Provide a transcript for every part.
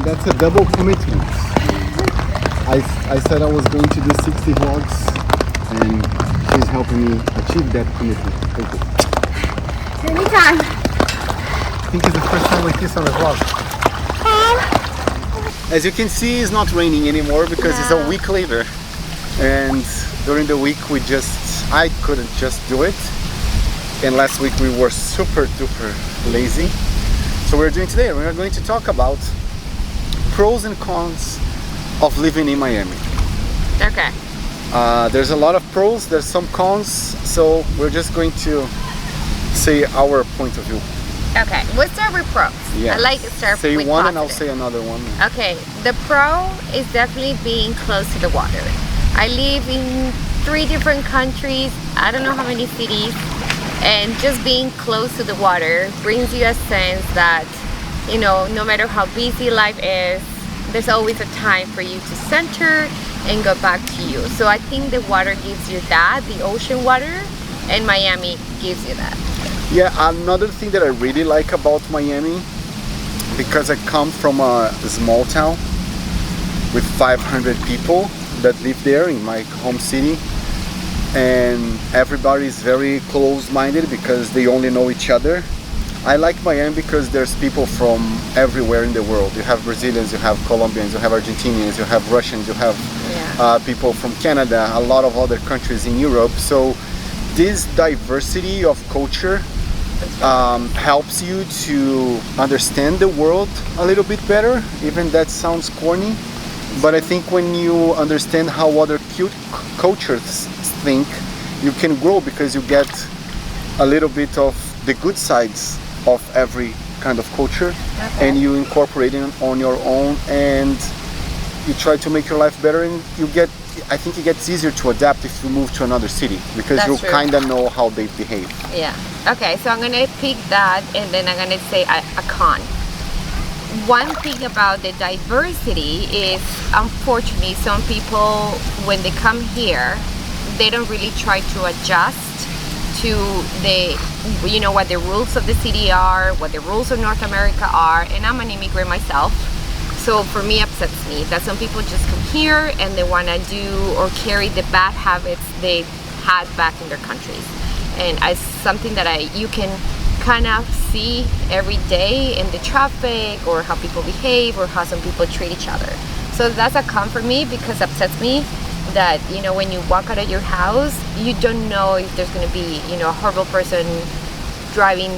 that's a double commitment. I said I was going to do 60 vlogs, and she's helping me achieve that commitment. Thank you. Anytime. I think it's the first time we kiss on the vlog. As you can see, it's not raining anymore because it's a week later. And during the week I couldn't just do it. And last week we were super duper lazy. So we're doing today, we're going to talk about pros and cons of living in Miami. Okay. There's a lot of pros, there's some cons, so we're just going to say our point of view. Okay, we'll start with pros. Yes. I like to start say with one positive. And I'll say another one. Okay, the pro is definitely being close to the water. I live in 3 different countries, I don't know how many cities, and just being close to the water brings you a sense that, you know, no matter how busy life is, there's always a time for you to center and go back to you. So I think the water gives you that, the ocean water, and Miami gives you that. Yeah, another thing that I really like about Miami, because I come from a small town with 500 people that live there in my home city, and everybody is very close-minded because they only know each other. I like Miami because there's people from everywhere in the world. You have Brazilians, you have Colombians, you have Argentinians, you have Russians, you have people from Canada, a lot of other countries in Europe. So this diversity of culture helps you to understand the world a little bit better. Even that sounds corny, but I think when you understand how other cultures think, you can grow because you get a little bit of the good sides of every kind of culture, and you incorporate it on your own, and you try to make your life better, and I think it gets easier to adapt if you move to another city because you kind of know how they behave. Yeah. Okay, so I'm gonna pick that, and then I'm gonna say a con. One thing about the diversity is, unfortunately, some people, when they come here, they don't really try to adjust to you know, what the rules of the city are, what the rules of North America are, and I'm an immigrant myself. So for me, it upsets me that some people just come here and they want to do or carry the bad habits they had back in their countries. And it's something that you can kind of see every day in the traffic, or how people behave, or how some people treat each other. So that's a con for me, because it upsets me that, you know, when you walk out of your house, you don't know if there's going to be, you know, a horrible person driving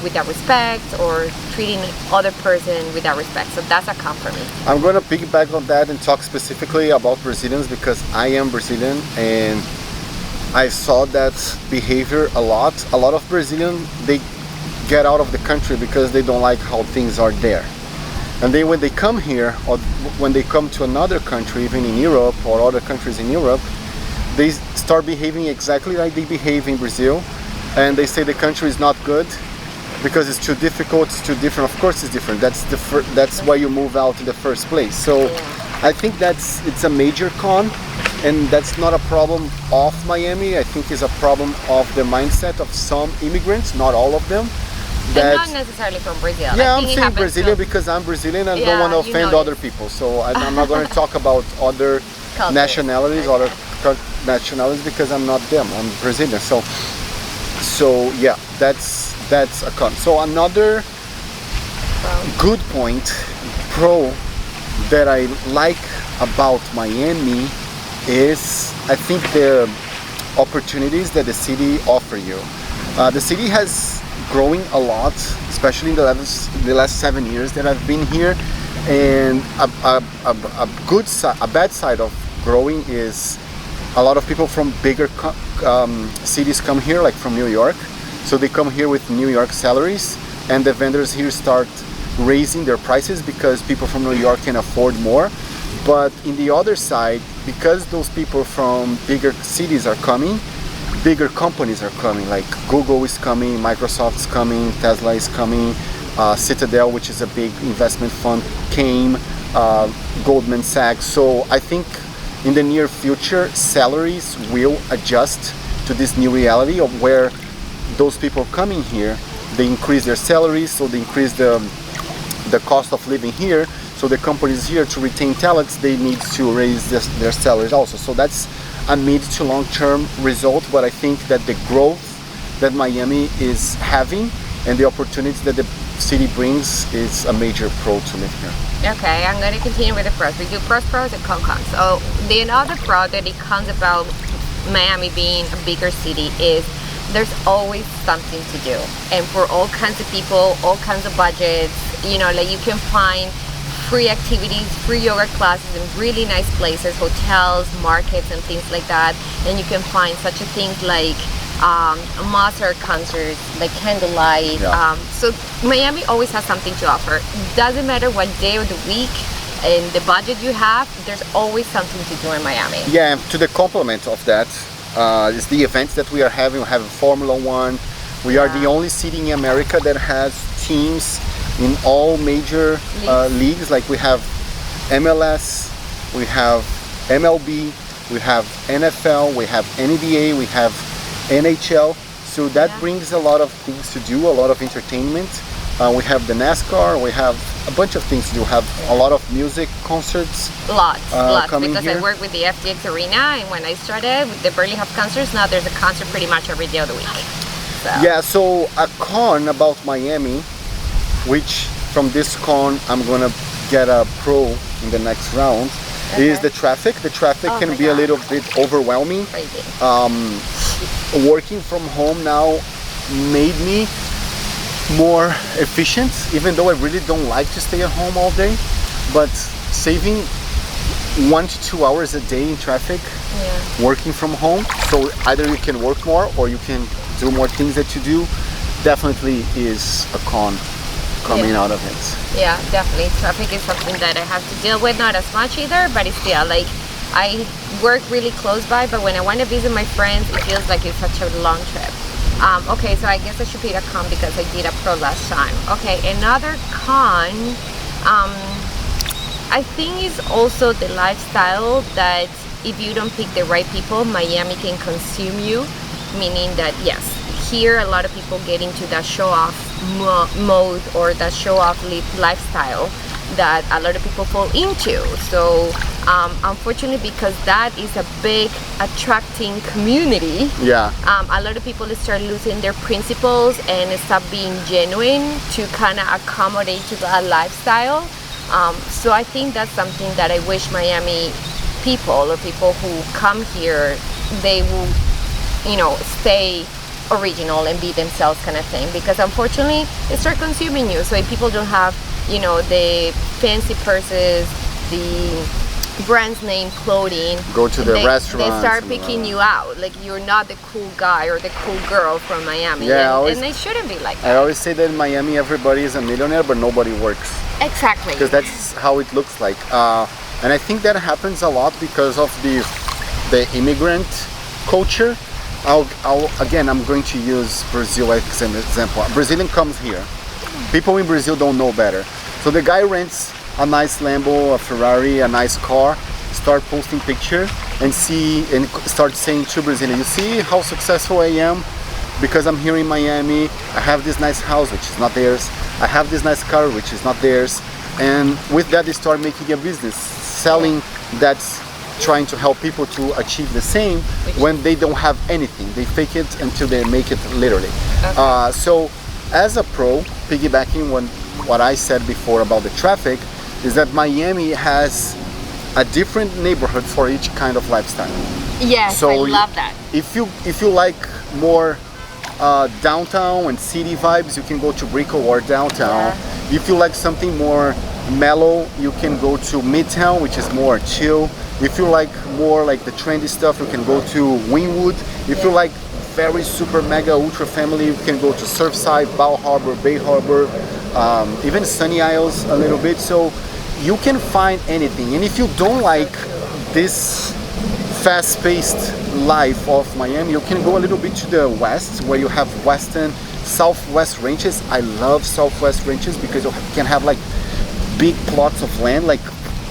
without respect, or treating other person without respect. So that's a con for me. I'm going to piggyback on that and talk specifically about Brazilians, because I am Brazilian and I saw that behavior a lot. A lot of Brazilians, they get out of the country because they don't like how things are there. And then when they come here, or when they come to another country, even in Europe or other countries in Europe, they start behaving exactly like they behave in Brazil. And they say the country is not good because it's too difficult, it's too different. Of course it's different. That's why you move out in the first place. So I think it's a major con, and that's not a problem of Miami. I think it's a problem of the mindset of some immigrants, not all of them. And not necessarily from Brazil. Yeah, I'm saying Brazilian because I'm Brazilian and don't want to offend other people. So I'm not going to talk about other nationalities, because I'm not them. I'm Brazilian. So yeah, that's a con. So another good point, pro, that I like about Miami is, I think, the opportunities that the city offer you. The city has growing a lot, especially in the last 7 years that I've been here, and a bad side of growing is a lot of people from bigger cities come here, like from New York. So they come here with New York salaries, and the vendors here start raising their prices because people from New York can afford more. But in the other side, because those people from bigger cities are coming, bigger companies are coming, like Google is coming, Microsoft is coming, Tesla is coming, Citadel, which is a big investment fund, came, Goldman Sachs. So I think in the near future, salaries will adjust to this new reality of where those people coming here, they increase their salaries, so they increase the the cost of living here. So the companies here, to retain talents, they need to raise their salaries also. So that's a mid to long term result, but I think that the growth that Miami is having and the opportunities that the city brings is a major pro to live here. Okay, I'm going to continue with the pros. We do pros and cons. So the another pro that it comes about Miami being a bigger city is there's always something to do, and for all kinds of people, all kinds of budgets. You know, like you can find free activities, free yoga classes in really nice places, hotels, markets, and things like that. And you can find such a thing like Mozart concerts, like candlelight. Yeah. So Miami always has something to offer. Doesn't matter what day of the week and the budget you have, there's always something to do in Miami. Yeah, and to the complement of that is the events that we are having. We have Formula One. We are the only city in America that has teams in all major leagues. Like we have MLS, we have MLB, we have NFL, we have NBA, we have NHL. So that brings a lot of things to do, a lot of entertainment. We have the NASCAR, we have a bunch of things to do. We have a lot of music concerts. Lots, because here. I work with the FTX Arena, and when I started, they barely have concerts. Now there's a concert pretty much every day of the week. So. Yeah, so a con about Miami, which from this con I'm gonna get a pro in the next round, is the traffic. The traffic can be a little bit overwhelming. Crazy. Working from home now made me more efficient, even though I really don't like to stay at home all day, but saving 1 to 2 hours a day in traffic working from home, so either you can work more or you can do more things that you do, definitely is a con coming out of it. Yeah, definitely. Traffic is something that I have to deal with, not as much either, but it's still like I work really close by, but when I want to visit my friends, it feels like it's such a long trip. Okay, so I guess I should pick a con because I did a pro last time. Okay, another con, I think is also the lifestyle that if you don't pick the right people, Miami can consume you, meaning that yes, here a lot of people get into that show-off mode or that show-off lifestyle that a lot of people fall into. So unfortunately, because that is a big attracting community, a lot of people start losing their principles and stop being genuine to kind of accommodate to that lifestyle. So I think that's something that I wish Miami people or people who come here, they will, you know, stay original and be themselves kind of thing, because unfortunately they start consuming you. So if people don't have, you know, the fancy purses, the brand's name clothing, go to the restaurant, they start picking you out, like you're not the cool guy or the cool girl from Miami. And they shouldn't be like that. I always say that in Miami everybody is a millionaire but nobody works. Exactly, because that's how it looks like, and I think that happens a lot because of the immigrant culture. Again, I'm going to use Brazil as an example. A Brazilian comes here. People in Brazil don't know better. So the guy rents a nice Lambo, a Ferrari, a nice car, start posting picture and start saying to Brazilians, you see how successful I am because I'm here in Miami. I have this nice house, which is not theirs. I have this nice car, which is not theirs. And with that, they start making a business, selling that's trying to help people to achieve the same when they don't have anything. They fake it until they make it literally. So as a pro, piggybacking on what I said before about the traffic, is that Miami has a different neighborhood for each kind of lifestyle. Yes, so I love that. If you like more downtown and city vibes, you can go to Brickell or downtown. If you like something more mellow, you can go to Midtown, which is more chill. If you like more like the trendy stuff, you can go to Wynwood. If you like very super mega ultra family, you can go to Surfside, Bal Harbor, Bay Harbor, even Sunny Isles a little bit. So you can find anything. And if you don't like this fast-paced life of Miami, you can go a little bit to the west, where you have Southwest ranches. I love Southwest ranches because you can have like big plots of land, like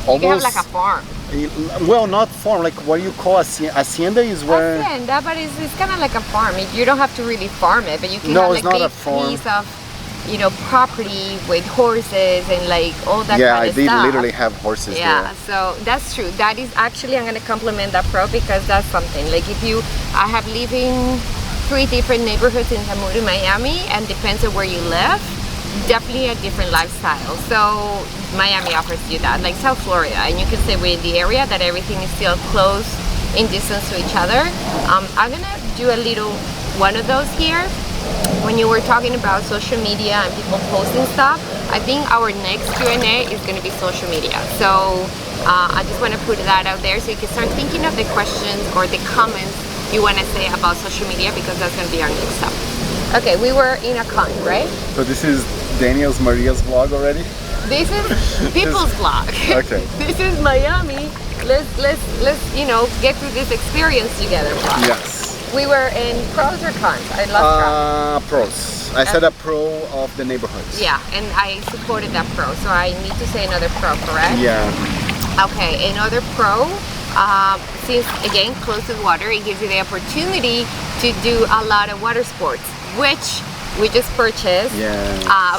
almost. You can have like a farm. Well, not farm, like what you call hacienda is where. Hacienda, but it's kind of like a farm. You don't have to really farm it, but you can have like a big piece of you know, property with horses and like all that kind of stuff. Yeah, they literally have horses there. So that's true. That is actually, I'm going to compliment that pro because that's something. Like I have lived in 3 different neighborhoods in Zamora, Miami, and depends on where you live. Definitely a different lifestyle. So Miami offers you that, like South Florida, and you can say we're in the area that everything is still close in distance to each other. I'm gonna do a little one of those here. When you were talking about social media and people posting stuff, I think our next Q&A is gonna be social media. So I just want to put that out there so you can start thinking of the questions or the comments you want to say about social media, because that's gonna be our next step. Okay, we were in Acompanhe, right? So this is Daniel's Maria's vlog already? This is people's vlog. Okay. This is Miami. Let's you know, get through this experience together. Yes. We were in pros or cons? I lost track. Pros. I said a pro of the neighborhoods. Yeah, and I supported that pro, so I need to say another pro, correct? Yeah. Okay, another pro. Since again close to the water, it gives you the opportunity to do a lot of water sports, which we just purchased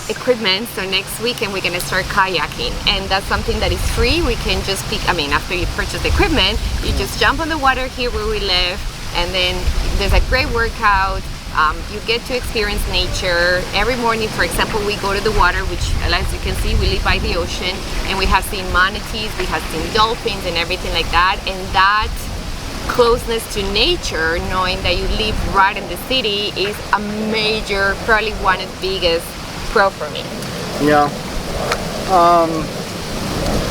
equipment. So next weekend we're gonna start kayaking, and that's something that is free. We can just pick, I mean, after you purchase the equipment, you just jump on the water here where we live, and then there's a great workout. You get to experience nature. Every morning, for example, we go to the water, which, as you can see, we live by the ocean, and we have seen manatees, we have seen dolphins and everything like that. And that closeness to nature, knowing that you live right in the city, is a major, probably one of the biggest pro for me. Yeah.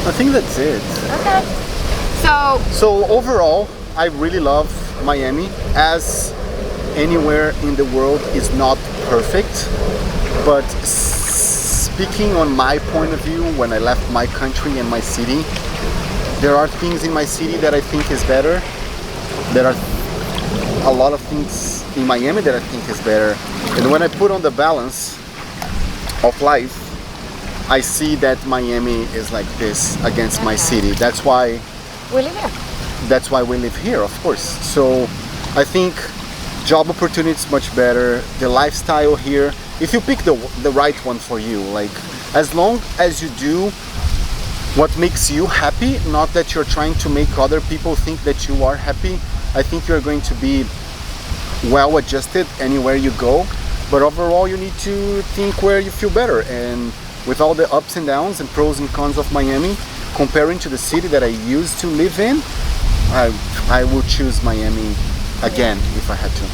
I think that's it. Okay. So overall, I really love Miami. As anywhere in the world is not perfect, but speaking on my point of view, when I left my country and my city, there are things in my city that I think is better. There are a lot of things in Miami that I think is better, and when I put on the balance of life, I see that Miami is like this against my city. That's why we live here. That's why we live here, of course. So I think job opportunities much better, the lifestyle here, if you pick the right one for you, like as long as you do what makes you happy, not that you're trying to make other people think that you are happy, I think you're going to be well adjusted anywhere you go. But overall, you need to think where you feel better, and with all the ups and downs and pros and cons of Miami, comparing to the city that I used to live in, I would choose Miami again if I had to.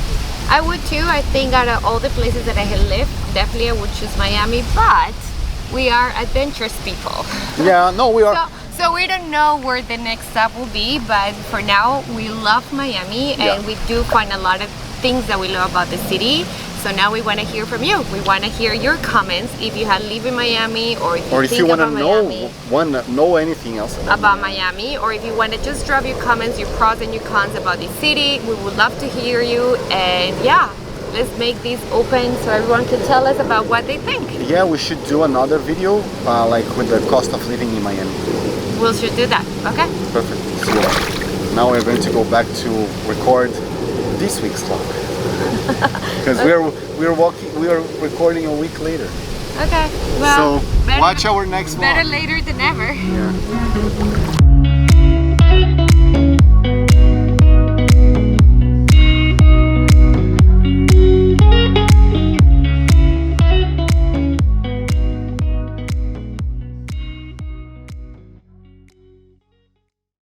I would too. I think out of all the places that I have lived, definitely I would choose Miami, but we are adventurous people. Yeah, no, we are. So we don't know where the next step will be, but for now we love Miami, and we do find a lot of things that we love about the city. So now we want to hear from you. We want to hear your comments if you have lived in Miami, or if you want to know anything else about Miami, or if you want to just drop your comments, your pros and your cons about the city. We would love to hear you, and yeah, let's make this open so everyone can tell us about what they think. Yeah, we should do another video like with the cost of living in Miami. We should do that. Okay. Perfect. So now we're going to go back to record this week's vlog. Because we are recording a week later. Okay. Well, so watch our next vlog. Better later than never. Yeah.